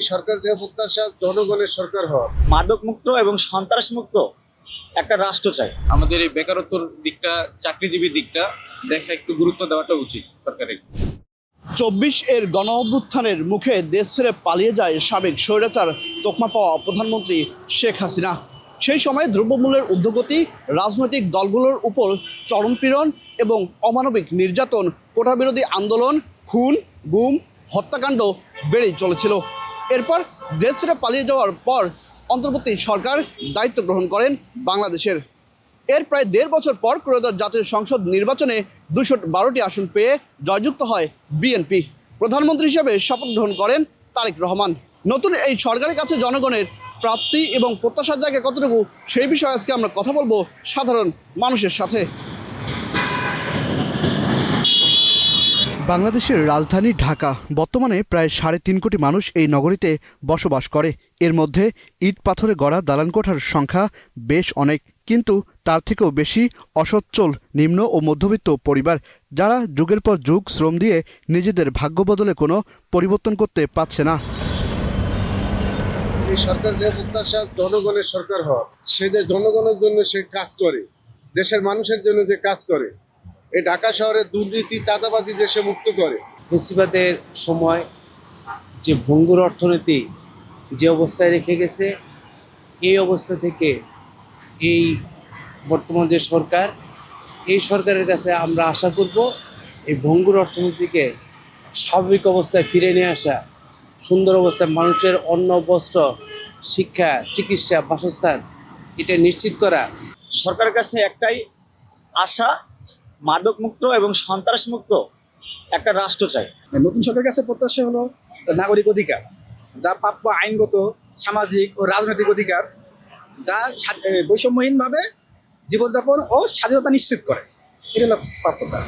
এই সরকার থেকে প্রত্যাশা জনগণের সরকার হওয়া, মাদক মুক্ত এবং সন্ত্রাস মুক্ত একটা রাষ্ট্র চাই। আমাদের এই বেকারত্বর দিকটা, চাকরিজীবীর দিকটা দেখা একটু গুরুত্ব দেওয়াটা উচিত সরকারের। 24 গণ অভ্যুত্থানের মুখে দেশ ছেড়ে পালিয়ে যায় সাবেক স্বৈরাচার তকমা পাওয়া প্রধানমন্ত্রী শেখ হাসিনা। সেই সময় দ্রব্যমূল্যের ঊর্ধ্বগতি, রাজনৈতিক দলগুলোর উপর চরমপীড়ন এবং অমানবিক নির্যাতন, কোটাবিরোধী আন্দোলন, খুন, গুম, হত্যাকাণ্ড বেড়েই চলেছিল। এরপর দেশ ছেড়ে পালিয়ে যাওয়ার পর অন্তর্বর্তী সরকার দায়িত্ব গ্রহণ করেন বাংলাদেশের। এর প্রায় 1.5 বছর পর ত্রয়োদশ জাতীয় সংসদ নির্বাচনে 212টি আসন পেয়ে জয়যুক্ত হয় বিএনপি। প্রধানমন্ত্রী হিসেবে শপথ গ্রহণ করেন তারেক রহমান। নতুন এই সরকারের কাছে জনগণের প্রাপ্তি এবং প্রত্যাশার জায়গা কতটুকু, সেই বিষয়ে আজকে আমরা কথা বলবো সাধারণ মানুষের সাথে। বাংলাদেশের রাজধানী ঢাকা বর্তমানে প্রায় 3.5 কোটি মানুষ এই নগরীতে বসবাস করে। এর মধ্যে ইট পাথরে গড়া দালানকোঠার সংখ্যা বেশ অনেক, কিন্তু তার থেকেও বেশি অসচ্ছল নিম্ন ও মধ্যবিত্ত পরিবার, যারা যুগের পর যুগ শ্রম দিয়ে নিজেদের ভাগ্য বদলে কোনো পরিবর্তন করতে পারছে না। এই সরকার থেকে প্রত্যাশা জনগণের সরকার হওয়া, সে যে জনগণের জন্য সে কাজ করে, দেশের মানুষের জন্য যে কাজ করে, এই ঢাকা শহরের দুর্নীতি, চাঁদাবাজি যে সে মুক্ত করে। ফেসিবাদের সময় যে ভঙ্গুর অর্থনীতি যে অবস্থায় রেখে গেছে, এই অবস্থা থেকে এই বর্তমান যে সরকার, এই সরকারের কাছে আমরা আশা করব এই ভঙ্গুর অর্থনীতিকে স্বাভাবিক অবস্থায় ফিরে নিয়ে আসা, সুন্দর অবস্থায় মানুষের অন্ন, বস্ত্র, শিক্ষা, চিকিৎসা, বাসস্থান এটা নিশ্চিত করা। সরকারের কাছে একটাই আশা, মাদক মুক্ত এবং সন্ত্রাস মুক্ত একটা রাষ্ট্র চাই। নতুন সরকারের কাছে প্রত্যাশা হলো নাগরিক অধিকার, যা প্রাপ্য আইনগত, সামাজিক ও রাজনৈতিক অধিকার, যা বৈষম্যহীনভাবে জীবনযাপন ও স্বাধীনতা নিশ্চিত করে। এটা হলো প্রাপ্যতা।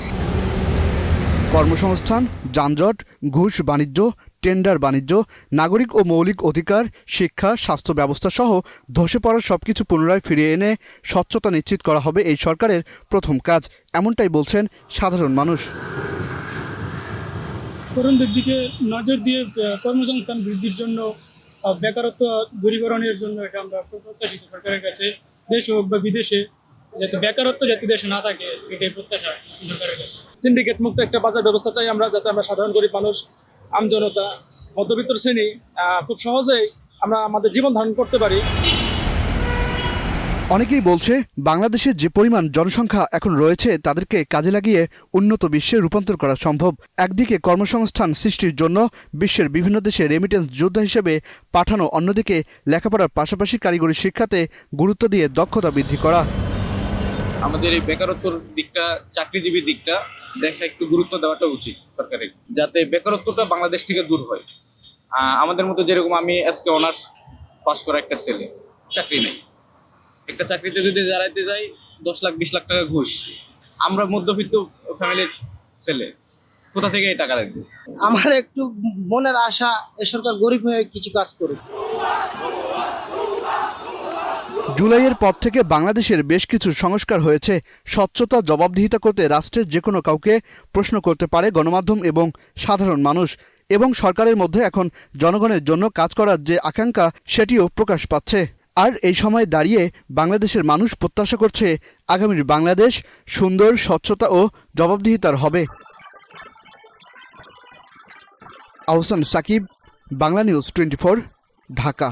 কর্মসংস্থান, যানজট, ঘুষ বাণিজ্য, টেন্ডার বাণিজ্য, নাগরিক ও মৌলিক অধিকার, শিক্ষা, স্বাস্থ্য ব্যবস্থা সহ ধসে পড়া সবকিছু পুনরায় ফিরিয়ে এনে স্বচ্ছতা নিশ্চিত করা হবে এই সরকারের প্রথম কাজ, এমনটাই বলছেন সাধারণ মানুষ। তরুণদের দিকে নজর দিয়ে কর্মসংস্থান বৃদ্ধির জন্য, বেকারত্ব দূরীকরণের জন্য এটা আমরা প্রত্যাশিত সরকারের কাছে, দেশে হোক বা বিদেশে, যাতে বেকারত্ব যাতে দেশে না থাকে, এটাই প্রত্যাশা সরকারের কাছে। সিন্ডিকেট মুক্ত একটা বাজার ব্যবস্থা চাই আমরা, যাতে আমরা সাধারণ গরিব মানুষ, আমজনতা, মধ্যবিত্ত শ্রেণী খুব সহজেই আমরা আমাদের জীবন ধারণ করতে পারি। অনেকেই বলছে বাংলাদেশে যে পরিমাণ জনসংখ্যা এখন রয়েছে তাদেরকে কাজে লাগিয়ে উন্নত বিশ্বে রূপান্তর করা সম্ভব। একদিকে কর্মসংস্থান সৃষ্টির জন্য বিশ্বের বিভিন্ন দেশে রেমিটেন্স যোদ্ধা হিসেবে পাঠানো, অন্যদিকে লেখাপড়ার পাশাপাশি কারিগরি শিক্ষাতে গুরুত্ব দিয়ে দক্ষতা বৃদ্ধি করা। আমাদের এই বেকারত্বর দিকটা, চাকরিজীবীর দিকটা দেখা একটু গুরুত্ব দেওয়াটা উচিত সরকারের, যাতে বেকারত্বটা বাংলাদেশ থেকে দূর হয়। আমাদের মতো যেরকম আমি আজকে অনার্স পাস করা একটা ছেলে, চাকরি নেই, একটা চাকরিতে যদি দাঁড়াইতে যাই 10 লাখ 20 লাখ টাকা ঘুষ। আমরা মধ্যবিত্ত ফ্যামিলির ছেলে, কোথা থেকে এই টাকা রাখবো? আমার একটু মনের আশা, এ সরকার গরিব হয়ে কিছু কাজ করুক। জুলাইয়ের পর থেকে বাংলাদেশের বেশ কিছু সংস্কার হয়েছে। স্বচ্ছতা, জবাবদিহিতা করতে রাষ্ট্রের যে কোনো কাউকে প্রশ্ন করতে পারে গণমাধ্যম এবং সাধারণ মানুষ, এবং সরকারের মধ্যে এখন জনগণের জন্য কাজ করার যে আকাঙ্ক্ষা, সেটিও প্রকাশ পাচ্ছে। আর এই সময় দাঁড়িয়ে বাংলাদেশের মানুষ প্রত্যাশা করছে আগামীর বাংলাদেশ সুন্দর, স্বচ্ছতা ও জবাবদিহিতার হবে। আহসান সাকিব, বাংলা নিউজ 24, ঢাকা।